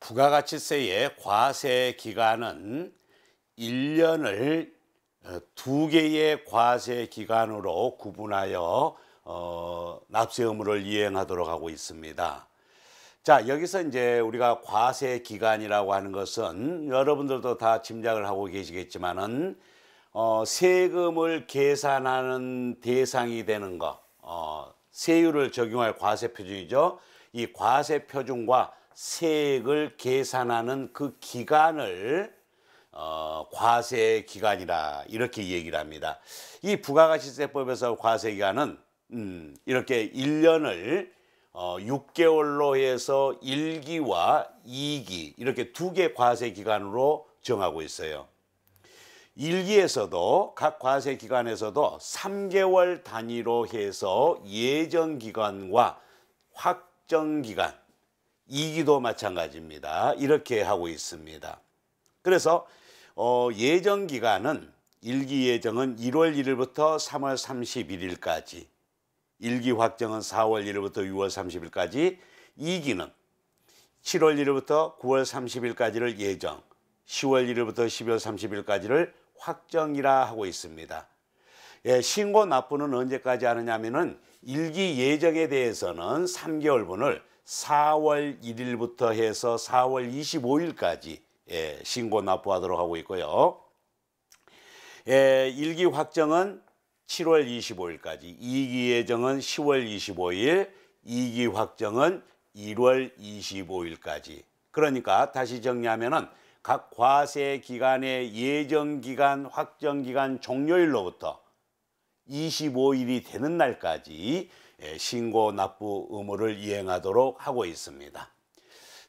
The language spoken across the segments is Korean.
부가가치세의 과세 기간은 1년을 두 개의 과세 기간으로 구분하여 납세 의무를 이행하도록 하고 있습니다. 자, 여기서 이제 우리가 과세 기간이라고 하는 것은 여러분들도 다 짐작을 하고 계시겠지만은 세금을 계산하는 대상이 되는 것, 세율을 적용할 과세 표준이죠. 이 과세 표준과 세액을 계산하는 그 기간을 과세 기간이라 이렇게 얘기를 합니다. 이 부가가치세법에서 과세 기간은 이렇게 1년을 6개월로 해서 1기와 2기 이렇게 두 개 과세 기간으로 정하고 있어요. 1기에서도 각 과세 기간에서도 3개월 단위로 해서 예정 기간과 확정 기간, 2기도 마찬가지입니다. 이렇게 하고 있습니다. 그래서 예정 기간은 1기 예정은 1월 1일부터 3월 31일까지, 1기 확정은 4월 1일부터 6월 30일까지, 2기는 7월 1일부터 9월 30일까지를 예정, 10월 1일부터 12월 30일까지를 확정이라 하고 있습니다. 예, 신고 납부는 언제까지 하느냐면은 1기 예정에 대해서는 3개월분을 4월 1일부터 해서 4월 25일까지 신고 납부하도록 하고 있고요. 1기 확정은 7월 25일까지, 2기 예정은 10월 25일, 2기 확정은 1월 25일까지. 그러니까 다시 정리하면은 각 과세 기간의 예정 기간, 확정 기간 종료일로부터 25일이 되는 날까지 신고 납부 의무를 이행하도록 하고 있습니다.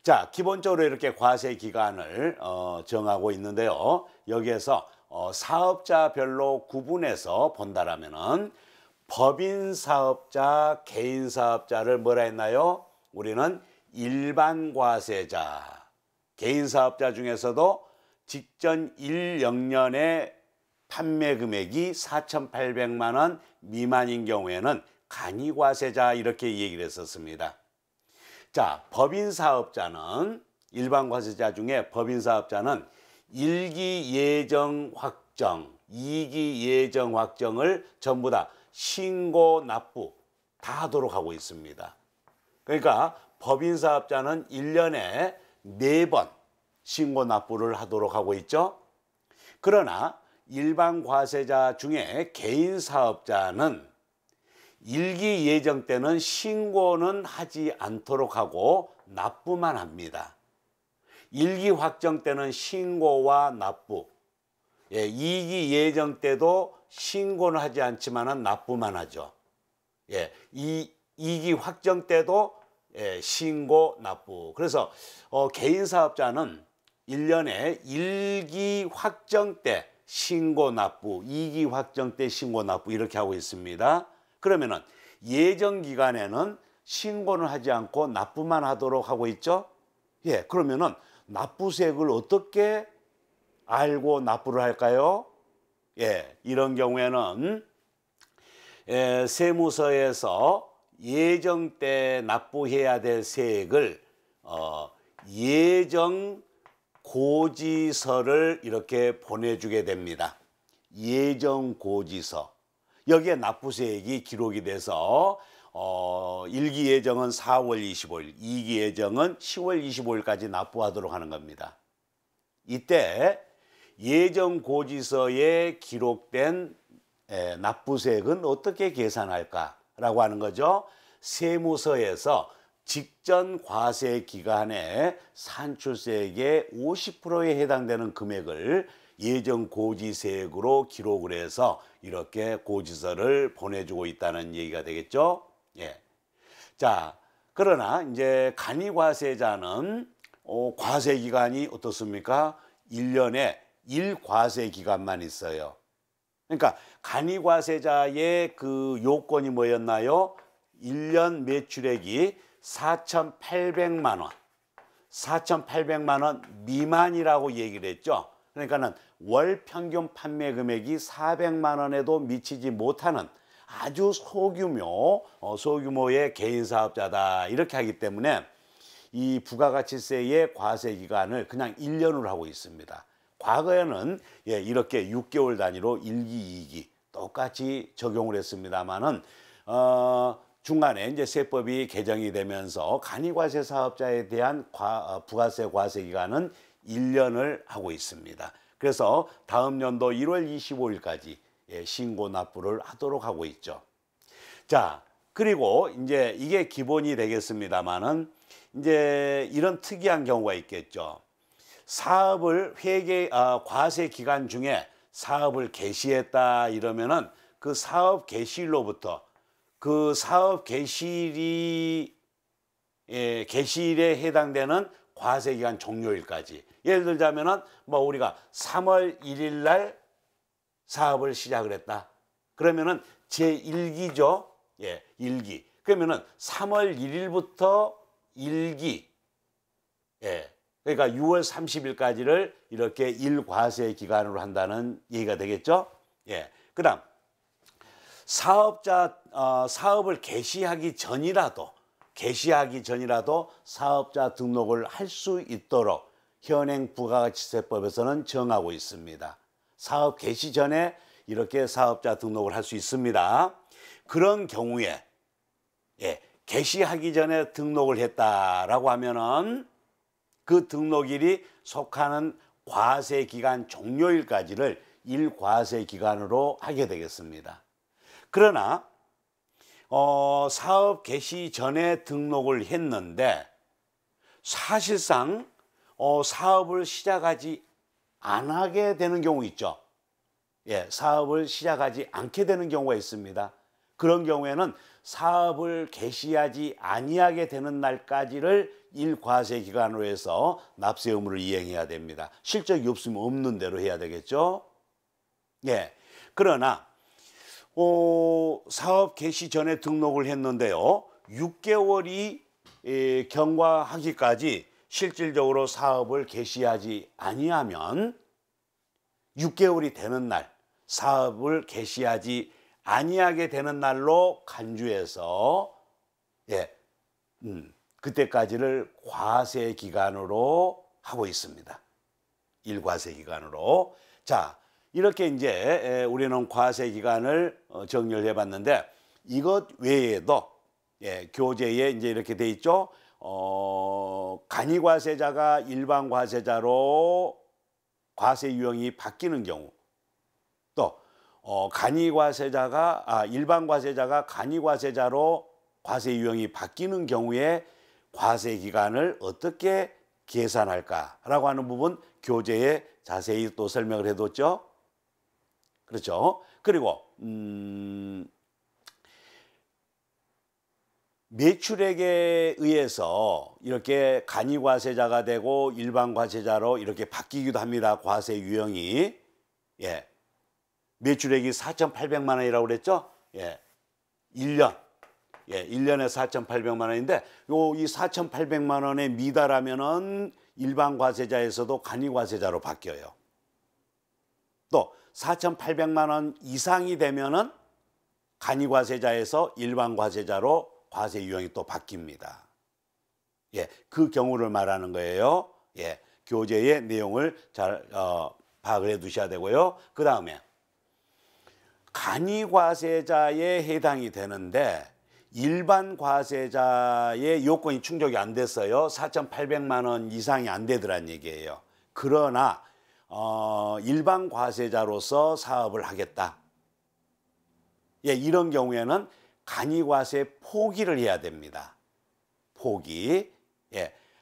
자, 기본적으로 이렇게 과세 기간을 정하고 있는데요. 여기에서 사업자별로 구분해서 본다라면은 법인 사업자, 개인 사업자를 뭐라 했나요? 우리는 일반 과세자, 개인 사업자 중에서도 직전 1영년의 판매 금액이 4,800만 원 미만인 경우에는 간이과세자 이렇게 얘기를 했었습니다. 자, 법인 사업자는, 일반 과세자 중에 법인 사업자는 1기 예정 확정, 2기 예정 확정을 전부 다 신고 납부 다 하도록 하고 있습니다. 그러니까 법인 사업자는 1년에 4번 신고 납부를 하도록 하고 있죠. 그러나 일반 과세자 중에 개인 사업자는 1기 예정 때는 신고는 하지 않도록 하고 납부만 합니다. 1기 확정 때는 신고와 납부, 2기 예정 때도 신고는 하지 않지만 납부만 하죠. 2기 확정 때도 신고, 납부. 그래서 개인 사업자는 1년에 1기 확정 때 신고, 납부, 2기 확정 때 신고, 납부 이렇게 하고 있습니다. 그러면은 예정 기간에는 신고는 하지 않고 납부만 하도록 하고 있죠. 그러면은 납부세액을 어떻게 알고 납부를 할까요? 이런 경우에는 세무서에서 예정 때 납부해야 될 세액을 예정 고지서를 이렇게 보내주게 됩니다. 예정 고지서. 여기에 납부세액이 기록이 돼서 1기 예정은 4월 25일, 2기 예정은 10월 25일까지 납부하도록 하는 겁니다. 이때 예정 고지서에 기록된 납부세액은 어떻게 계산할까라고 하는 거죠. 세무서에서 직전 과세 기간에 산출세액의 50%에 해당되는 금액을 예정 고지세액으로 기록을 해서 이렇게 고지서를 보내주고 있다는 얘기가 되겠죠. 자, 그러나 이제 간이과세자는 과세 기간이 어떻습니까? 1년에 1과세 기간만 있어요. 그러니까 간이과세자의 그 요건이 뭐였나요? 1년 매출액이 4,800만 원, 4,800만 원 미만이라고 얘기를 했죠. 그러니까는 월 평균 판매 금액이 400만 원에도 미치지 못하는 아주 소규모의 개인 사업자다 이렇게 하기 때문에 이 부가가치세의 과세 기간을 그냥 1년으로 하고 있습니다. 과거에는 이렇게 6개월 단위로 1기, 2기 똑같이 적용을 했습니다만은 중간에 이제 세법이 개정이 되면서 간이과세 사업자에 대한 부가세 과세 기간은 1년을 하고 있습니다. 그래서 다음 연도 1월 25일까지 신고 납부를 하도록 하고 있죠. 자, 그리고 이제 이게 기본이 되겠습니다만은 이제 이런 특이한 경우가 있겠죠. 사업을 과세 기간 중에 사업을 개시했다 이러면은 그 사업 개시일로부터 그 사업 개시일에 해당되는 과세 기간 종료일까지. 예를 들자면은 뭐 우리가 3월 1일 날 사업을 시작을 했다. 그러면은 제1기죠. 1기. 그러면은 3월 1일부터 1기. 그러니까 6월 30일까지를 이렇게 일과세 기간으로 한다는 얘기가 되겠죠. 그다음 사업을 개시하기 전이라도 사업자 등록을 할 수 있도록 현행 부가가치세법에서는 정하고 있습니다. 사업 개시 전에 이렇게 사업자 등록을 할 수 있습니다. 그런 경우에 개시하기 전에 등록을 했다라고 하면은 그 등록일이 속하는 과세 기간 종료일까지를 일과세 기간으로 하게 되겠습니다. 그러나 사업 개시 전에 등록을 했는데 사실상 사업을 시작하지 안 하게 되는 경우 있죠. 사업을 시작하지 않게 되는 경우가 있습니다. 그런 경우에는 사업을 개시하지 아니하게 되는 날까지를 일과세 기간으로 해서 납세 의무를 이행해야 됩니다. 실적이 없으면 없는 대로 해야 되겠죠. 그러나 사업 개시 전에 등록을 했는데요. 6개월이 경과하기까지 실질적으로 사업을 개시하지 아니하면 6개월이 되는 날 사업을 개시하지 아니하게 되는 날로 간주해서 그때까지를 과세 기간으로 하고 있습니다. 일과세 기간으로. 자, 이렇게 이제 우리는 과세 기간을 정리를 해봤는데 이것 외에도 교재에 이제 이렇게 돼 있죠. 간이과세자가 일반과세자로 과세 유형이 바뀌는 경우, 또 일반과세자가 간이과세자로 과세 유형이 바뀌는 경우에 과세 기간을 어떻게 계산할까라고 하는 부분 교재에 자세히 또 설명을 해뒀죠. 그렇죠. 그리고 매출액에 의해서 이렇게 간이과세자가 되고 일반과세자로 이렇게 바뀌기도 합니다. 과세 유형이. 매출액이 4,800만 원이라고 그랬죠. 1년. 1년에 4,800만 원인데 이 4,800만 원에 미달하면은 일반과세자에서도 간이과세자로 바뀌어요. 또 4,800만 원 이상이 되면은 간이과세자에서 일반과세자로 과세 유형이 또 바뀝니다. 그 경우를 말하는 거예요. 교재의 내용을 잘 파악을 해 두셔야 되고요. 그 다음에 간이과세자에 해당이 되는데 일반 과세자의 요건이 충족이 안 됐어요. 4,800만 원 이상이 안 되더란 얘기예요. 그러나 일반 과세자로서 사업을 하겠다. 이런 경우에는 간이과세 포기를 해야 됩니다.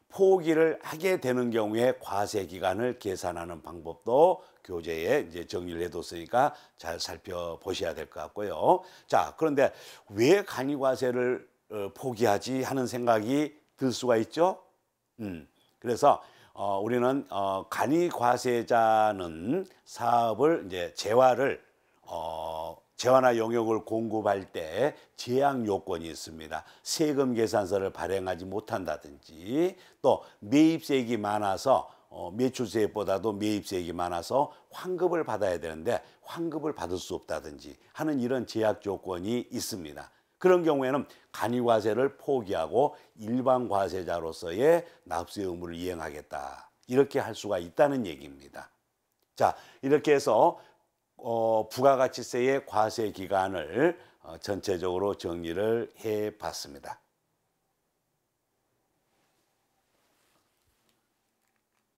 포기를 하게 되는 경우에 과세 기간을 계산하는 방법도 교재에 이제 정리를 해뒀으니까 잘 살펴보셔야 될 것 같고요. 자, 그런데 왜 간이과세를 포기하지 하는 생각이 들 수가 있죠. 그래서 우리는 간이과세자는 사업을 이제 재화나 용역을 공급할 때 제약 요건이 있습니다. 세금 계산서를 발행하지 못한다든지 또 매입세액이 많아서 매출세액보다도 매입세액이 많아서 환급을 받아야 되는데 환급을 받을 수 없다든지 하는 이런 제약 조건이 있습니다. 그런 경우에는 간이과세를 포기하고 일반 과세자로서의 납세 의무를 이행하겠다. 이렇게 할 수가 있다는 얘기입니다. 자, 이렇게 해서 부가가치세의 과세 기간을 전체적으로 정리를 해 봤습니다.